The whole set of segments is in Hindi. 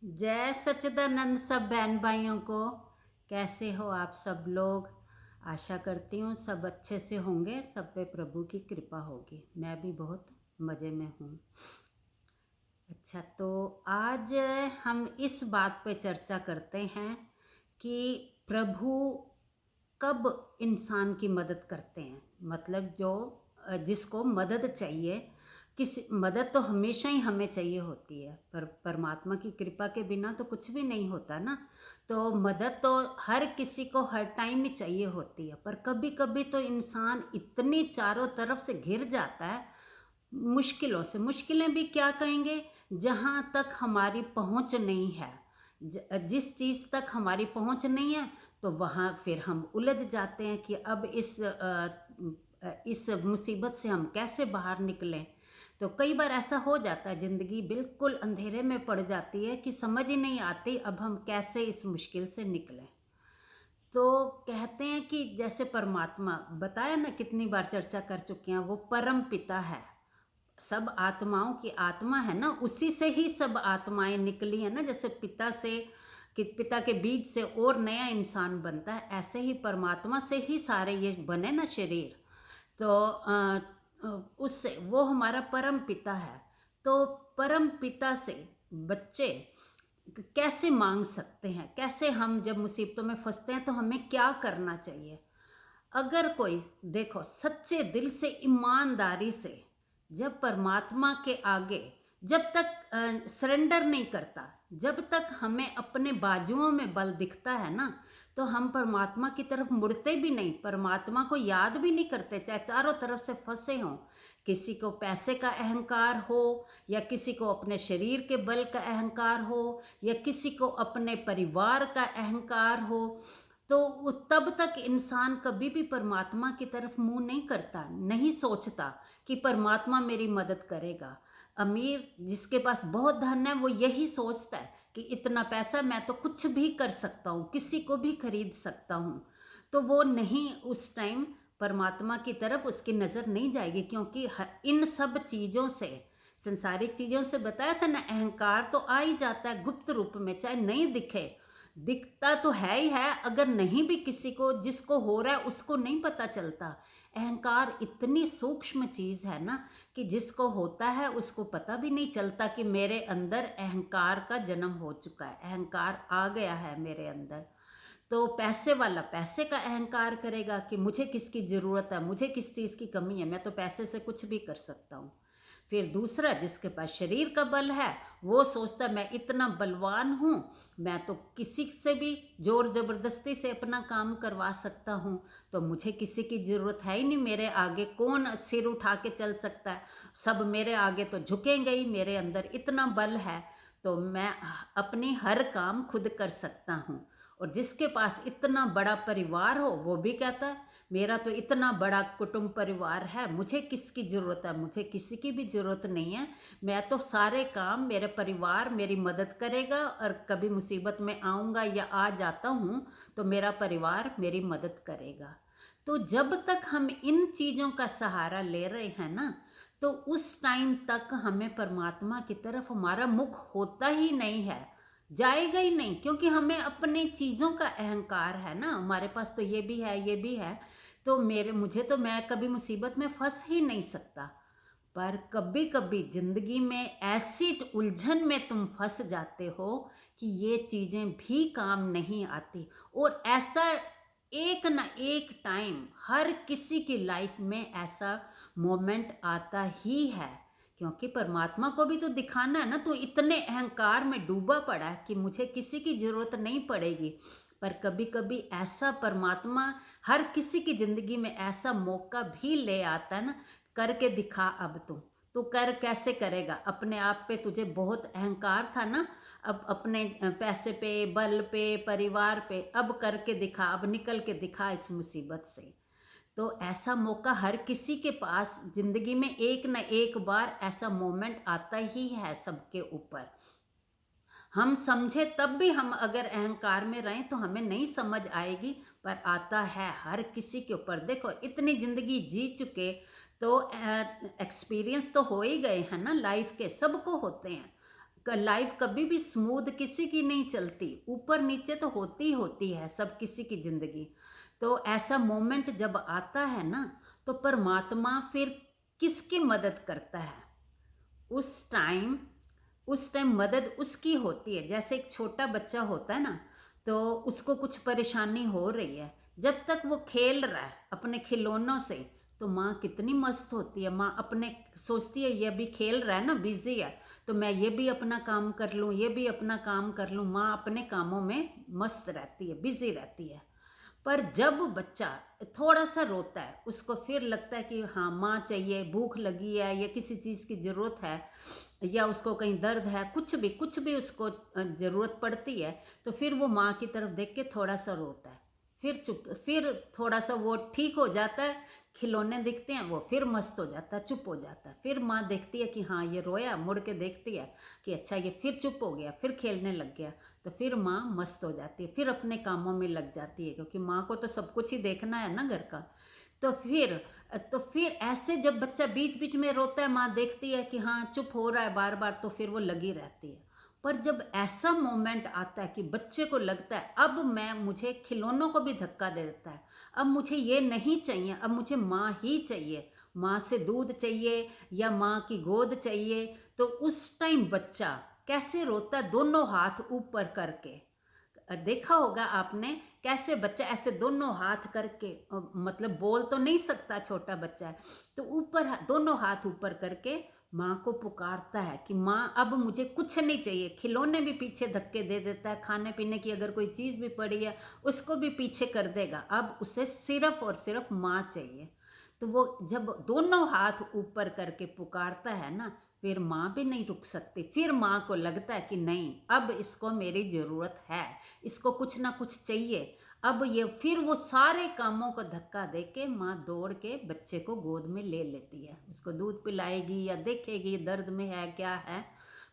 जय सच्चिदानंद सब बहन भाइयों को। कैसे हो आप सब लोग? आशा करती हूँ सब अच्छे से होंगे, सब पे प्रभु की कृपा होगी। मैं भी बहुत मज़े में हूँ। अच्छा, तो आज हम इस बात पे चर्चा करते हैं कि प्रभु कब इंसान की मदद करते हैं। मतलब जो जिसको मदद चाहिए, किसी मदद तो हमेशा ही हमें चाहिए होती है, पर परमात्मा की कृपा के बिना तो कुछ भी नहीं होता ना। तो मदद तो हर किसी को हर टाइम ही चाहिए होती है, पर कभी कभी तो इंसान इतनी चारों तरफ से घिर जाता है मुश्किलों से। मुश्किलें भी क्या कहेंगे, जहाँ तक हमारी पहुँच नहीं है, जिस चीज़ तक हमारी पहुँच नहीं है, तो वहाँ फिर हम उलझ जाते हैं कि अब इस मुसीबत से हम कैसे बाहर निकलें। तो कई बार ऐसा हो जाता है, ज़िंदगी बिल्कुल अंधेरे में पड़ जाती है कि समझ ही नहीं आती अब हम कैसे इस मुश्किल से निकलें। तो कहते हैं कि जैसे परमात्मा, बताया ना, कितनी बार चर्चा कर चुके हैं, वो परम पिता है। सब आत्माओं की आत्मा है ना, उसी से ही सब आत्माएं निकली है ना। जैसे पिता से, कि पिता के बीज से और नया इंसान बनता है, ऐसे ही परमात्मा से ही सारे ये बने ना शरीर। तो उससे वो हमारा परम पिता है। तो परम पिता से बच्चे कैसे मांग सकते हैं? कैसे हम जब मुसीबतों में फंसते हैं तो हमें क्या करना चाहिए? अगर कोई, देखो, सच्चे दिल से ईमानदारी से जब परमात्मा के आगे जब तक सरेंडर नहीं करता, जब तक हमें अपने बाजुओं में बल दिखता है ना, तो हम परमात्मा की तरफ मुड़ते भी नहीं, परमात्मा को याद भी नहीं करते, चाहे चारों तरफ से फंसे हों। किसी को पैसे का अहंकार हो, या किसी को अपने शरीर के बल का अहंकार हो, या किसी को अपने परिवार का अहंकार हो, तो तब तक इंसान कभी भी परमात्मा की तरफ मुंह नहीं करता, नहीं सोचता कि परमात्मा मेरी मदद करेगा। अमीर जिसके पास बहुत धन है, वो यही सोचता है कि इतना पैसा मैं तो कुछ भी कर सकता हूँ, किसी को भी खरीद सकता हूँ। तो वो नहीं, उस टाइम परमात्मा की तरफ उसकी नज़र नहीं जाएगी, क्योंकि इन सब चीज़ों से, संसारिक चीज़ों से, बताया था ना, अहंकार तो आ ही जाता है गुप्त रूप में, चाहे नहीं दिखे। दिखता तो है ही है, अगर नहीं भी किसी को, जिसको हो रहा है उसको नहीं पता चलता। अहंकार इतनी सूक्ष्म चीज़ है ना, कि जिसको होता है उसको पता भी नहीं चलता कि मेरे अंदर अहंकार का जन्म हो चुका है, अहंकार आ गया है मेरे अंदर। तो पैसे वाला पैसे का अहंकार करेगा कि मुझे किसकी ज़रूरत है, मुझे किस चीज़ की कमी है, मैं तो पैसे से कुछ भी कर सकता हूँ। फिर दूसरा, जिसके पास शरीर का बल है, वो सोचता मैं इतना बलवान हूँ, मैं तो किसी से भी जोर ज़बरदस्ती से अपना काम करवा सकता हूँ, तो मुझे किसी की ज़रूरत है ही नहीं, मेरे आगे कौन सिर उठा के चल सकता है, सब मेरे आगे तो झुकेंगे ही, मेरे अंदर इतना बल है, तो मैं अपनी हर काम खुद कर सकता हूँ। और जिसके पास इतना बड़ा परिवार हो, वो भी कहता है मेरा तो इतना बड़ा कुटुंब परिवार है, मुझे किसकी ज़रूरत है, मुझे किसी की भी ज़रूरत नहीं है, मैं तो सारे काम, मेरे परिवार मेरी मदद करेगा, और कभी मुसीबत में आऊँगा या आ जाता हूँ तो मेरा परिवार मेरी मदद करेगा। तो जब तक हम इन चीज़ों का सहारा ले रहे हैं ना, तो उस टाइम तक हमें परमात्मा की तरफ हमारा मुख होता ही नहीं है, जाएगा ही नहीं, क्योंकि हमें अपने चीज़ों का अहंकार है ना, हमारे पास तो ये भी है, ये भी है, तो मुझे तो, मैं कभी मुसीबत में फंस ही नहीं सकता। पर कभी कभी ज़िंदगी में ऐसी उलझन में तुम फंस जाते हो कि ये चीज़ें भी काम नहीं आती। और ऐसा एक ना एक टाइम हर किसी की लाइफ में ऐसा मोमेंट आता ही है, क्योंकि परमात्मा को भी तो दिखाना है ना। तो इतने अहंकार में डूबा पड़ा है कि मुझे किसी की ज़रूरत नहीं पड़ेगी। पर कभी कभी ऐसा परमात्मा हर किसी की ज़िंदगी में ऐसा मौका भी ले आता है ना, करके दिखा अब तू कर, कैसे करेगा? अपने आप पे तुझे बहुत अहंकार था ना, अब अपने पैसे पे, बल पे, परिवार पे, अब करके दिखा, अब निकल के दिखा इस मुसीबत से। तो ऐसा मौका हर किसी के पास जिंदगी में एक ना एक बार ऐसा मोमेंट आता ही है सबके ऊपर। हम समझे तब भी, हम अगर अहंकार में रहें तो हमें नहीं समझ आएगी, पर आता है हर किसी के ऊपर। देखो, इतनी जिंदगी जी चुके तो एक्सपीरियंस तो हो ही गए हैं ना, लाइफ के सबको होते हैं। लाइफ कभी भी स्मूथ किसी की नहीं चलती, ऊपर नीचे तो होती ही होती है सब किसी की ज़िंदगी। तो ऐसा मोमेंट जब आता है ना, तो परमात्मा फिर किसकी मदद करता है? उस टाइम उस टाइम मदद उसकी होती है। जैसे एक छोटा बच्चा होता है ना, तो उसको कुछ परेशानी हो रही है, जब तक वो खेल रहा है अपने खिलौनों से, तो माँ कितनी मस्त होती है। माँ अपने सोचती है ये भी खेल रहा है ना, बिजी है, तो मैं ये भी अपना काम कर लूँ, ये भी अपना काम कर लूँ। माँ अपने कामों में मस्त रहती है, बिजी रहती है। पर जब बच्चा थोड़ा सा रोता है, उसको फिर लगता है कि हाँ माँ चाहिए, भूख लगी है या किसी चीज़ की ज़रूरत है, या उसको कहीं दर्द है, कुछ भी उसको ज़रूरत पड़ती है, तो फिर वो माँ की तरफ देख के थोड़ा सा रोता है। फिर थोड़ा सा वो ठीक हो जाता है, खिलौने दिखते हैं, वो फिर मस्त हो जाता है, चुप हो जाता है। फिर माँ देखती है कि हाँ ये रोया, मुड़ के देखती है कि अच्छा ये फिर चुप हो गया, फिर खेलने लग गया, तो फिर माँ मस्त हो जाती है, फिर अपने कामों में लग जाती है, क्योंकि माँ को तो सब कुछ ही देखना है ना घर का। तो फिर ऐसे जब बच्चा बीच बीच में रोता है, माँ देखती है कि हाँ चुप हो रहा है बार बार, तो फिर वो लगी रहती है। पर जब ऐसा मोमेंट आता है कि बच्चे को लगता है अब मैं मुझे खिलौनों को भी धक्का दे देता है, अब मुझे ये नहीं चाहिए, अब मुझे माँ ही चाहिए, माँ से दूध चाहिए या माँ की गोद चाहिए, तो उस टाइम बच्चा कैसे रोता है, दोनों हाथ ऊपर करके। देखा होगा आपने, कैसे बच्चा ऐसे दोनों हाथ करके, मतलब बोल तो नहीं सकता, छोटा बच्चा है, तो दोनों हाथ ऊपर करके माँ को पुकारता है कि माँ अब मुझे कुछ नहीं चाहिए। खिलौने भी पीछे धक्के दे देता है, खाने पीने की अगर कोई चीज़ भी पड़ी है उसको भी पीछे कर देगा, अब उसे सिर्फ और सिर्फ माँ चाहिए। तो वो जब दोनों हाथ ऊपर करके पुकारता है ना, फिर माँ भी नहीं रुक सकती। फिर माँ को लगता है कि नहीं, अब इसको मेरी ज़रूरत है, इसको कुछ ना कुछ चाहिए। अब ये फिर वो सारे कामों को धक्का दे के माँ दौड़ के बच्चे को गोद में ले लेती है, उसको दूध पिलाएगी या देखेगी दर्द में है क्या है।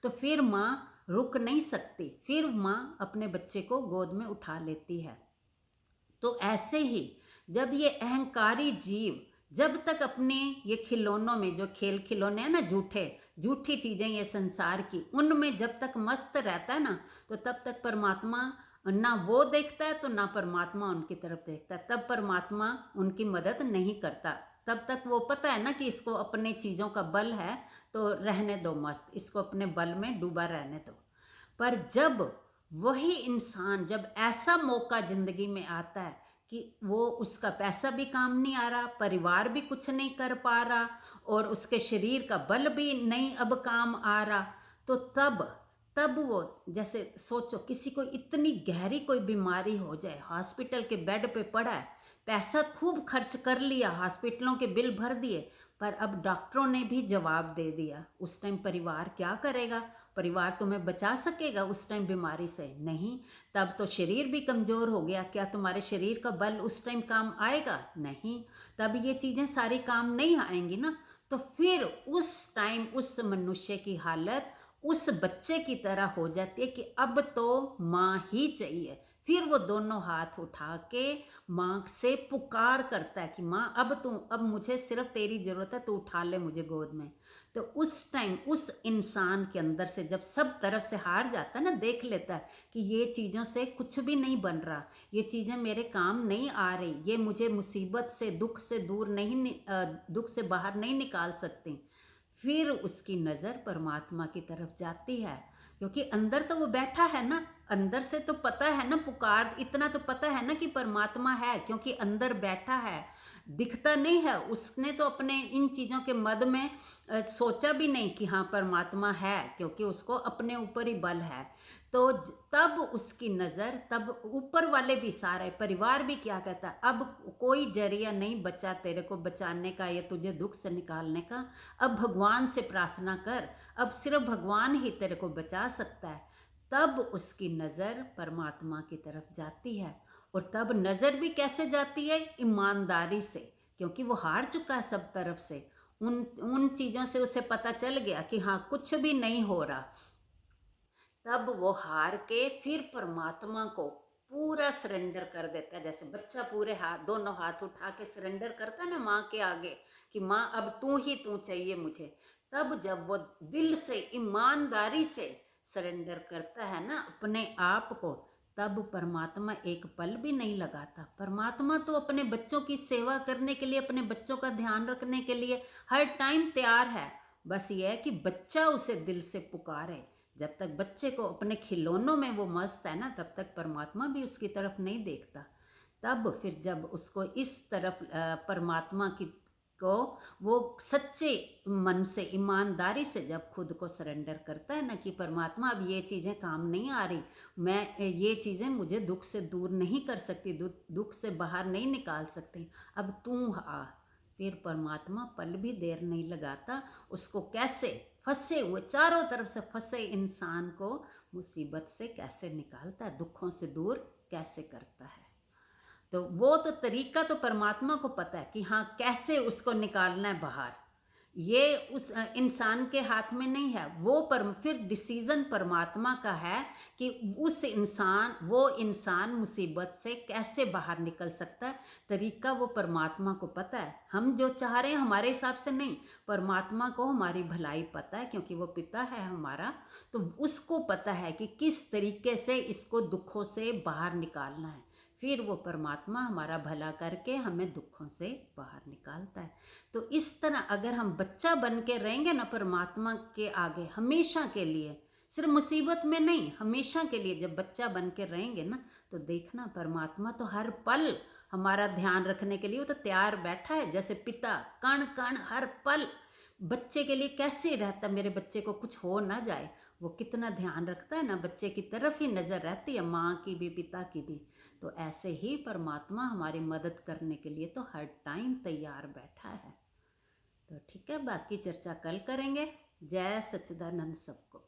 तो फिर माँ रुक नहीं सकती, फिर माँ अपने बच्चे को गोद में उठा लेती है। तो ऐसे ही जब ये अहंकारी जीव जब तक अपने ये खिलौनों में, जो खेल खिलौने हैं ना, झूठे झूठी चीज़ें ये संसार की, उनमें जब तक मस्त रहता है ना, तो तब तक परमात्मा ना वो देखता है, तो ना परमात्मा उनकी तरफ देखता है, तब परमात्मा उनकी मदद नहीं करता। तब तक वो पता है ना कि इसको अपने चीज़ों का बल है, तो रहने दो मस्त, इसको अपने बल में डूबा रहने दो। पर जब वही इंसान, जब ऐसा मौका जिंदगी में आता है कि वो उसका पैसा भी काम नहीं आ रहा, परिवार भी कुछ नहीं कर पा रहा, और उसके शरीर का बल भी नहीं अब काम आ रहा, तो तब तब वो, जैसे सोचो किसी को इतनी गहरी कोई बीमारी हो जाए, हॉस्पिटल के बेड पे पड़ा है, पैसा खूब खर्च कर लिया, हॉस्पिटलों के बिल भर दिए, पर अब डॉक्टरों ने भी जवाब दे दिया, उस टाइम परिवार क्या करेगा? परिवार तुम्हें बचा सकेगा उस टाइम बीमारी से? नहीं। तब तो शरीर भी कमज़ोर हो गया, क्या तुम्हारे शरीर का बल उस टाइम काम आएगा? नहीं। तब ये चीज़ें सारी काम नहीं आएंगी ना। तो फिर उस टाइम उस मनुष्य की हालत उस बच्चे की तरह हो जाती है कि अब तो माँ ही चाहिए। फिर वो दोनों हाथ उठा के माँ से पुकार करता है कि माँ अब मुझे सिर्फ तेरी ज़रूरत है, तू उठा ले मुझे गोद में। तो उस टाइम उस इंसान के अंदर से जब सब तरफ से हार जाता है ना, देख लेता है कि ये चीज़ों से कुछ भी नहीं बन रहा, ये चीज़ें मेरे काम नहीं आ रही, ये मुझे मुसीबत से, दुख से दूर नहीं, दुख से बाहर नहीं निकाल सकती, फिर उसकी नज़र परमात्मा की तरफ जाती है। क्योंकि अंदर तो वो बैठा है ना, अंदर से तो पता है ना, पुकार इतना तो पता है ना कि परमात्मा है, क्योंकि अंदर बैठा है, दिखता नहीं है। उसने तो अपने इन चीज़ों के मद में सोचा भी नहीं कि हाँ परमात्मा है, क्योंकि उसको अपने ऊपर ही बल है। तो तब उसकी नज़र, तब ऊपर वाले भी, सारे परिवार भी क्या कहता है, अब कोई जरिया नहीं बचा तेरे को बचाने का या तुझे दुख से निकालने का, अब भगवान से प्रार्थना कर, अब सिर्फ भगवान ही तेरे को बचा सकता है। तब उसकी नज़र परमात्मा की तरफ जाती है। और तब नज़र भी कैसे जाती है? ईमानदारी से, क्योंकि वो हार चुका है सब तरफ से, उन उन चीज़ों से उसे पता चल गया कि हाँ कुछ भी नहीं हो रहा। तब वो हार के फिर परमात्मा को पूरा सरेंडर कर देता है, जैसे बच्चा पूरे हाथ, दोनों हाथ उठा के सरेंडर करता है ना माँ के आगे कि माँ अब तू ही तू चाहिए मुझे। तब जब वो दिल से ईमानदारी से सरेंडर करता है ना अपने आप को, तब परमात्मा एक पल भी नहीं लगाता। परमात्मा तो अपने बच्चों की सेवा करने के लिए, अपने बच्चों का ध्यान रखने के लिए हर टाइम तैयार है। बस ये है कि बच्चा उसे दिल से पुकारे। जब तक बच्चे को अपने खिलौनों में वो मस्त है ना, तब तक परमात्मा भी उसकी तरफ नहीं देखता। तब फिर जब उसको इस तरफ परमात्मा की को वो सच्चे मन से, ईमानदारी से जब खुद को सरेंडर करता है ना कि परमात्मा अब ये चीज़ें काम नहीं आ रही, मैं ये चीज़ें मुझे दुख से दूर नहीं कर सकती, दुख से बाहर नहीं निकाल सकती, अब तू आ। फिर परमात्मा पल भी देर नहीं लगाता, उसको कैसे फंसे हुए, चारों तरफ से फंसे इंसान को मुसीबत से कैसे निकालता है, दुखों से दूर कैसे करता है। तो वो तो तरीका तो परमात्मा को पता है कि हाँ कैसे उसको निकालना है बाहर। ये उस इंसान के हाथ में नहीं है। फिर डिसीजन परमात्मा का है कि वो इंसान मुसीबत से कैसे बाहर निकल सकता है। तरीका वो परमात्मा को पता है। हम जो चाह रहे हैं हमारे हिसाब से नहीं, परमात्मा को हमारी भलाई पता है, क्योंकि वो पिता है हमारा। तो उसको पता है कि किस तरीके से इसको दुखों से बाहर निकालना है। फिर वो परमात्मा हमारा भला करके हमें दुखों से बाहर निकालता है। तो इस तरह अगर हम बच्चा बन के रहेंगे ना परमात्मा के आगे हमेशा के लिए, सिर्फ मुसीबत में नहीं, हमेशा के लिए जब बच्चा बन के रहेंगे ना, तो देखना परमात्मा तो हर पल हमारा ध्यान रखने के लिए वो तो तैयार बैठा है। जैसे पिता कण कण हर पल बच्चे के लिए कैसे रहता, मेरे बच्चे को कुछ हो ना जाए, वो कितना ध्यान रखता है ना, बच्चे की तरफ ही नज़र रहती है, माँ की भी पिता की भी। तो ऐसे ही परमात्मा हमारी मदद करने के लिए तो हर टाइम तैयार बैठा है। तो ठीक है, बाकी चर्चा कल करेंगे। जय सच्चिदानंद सबको।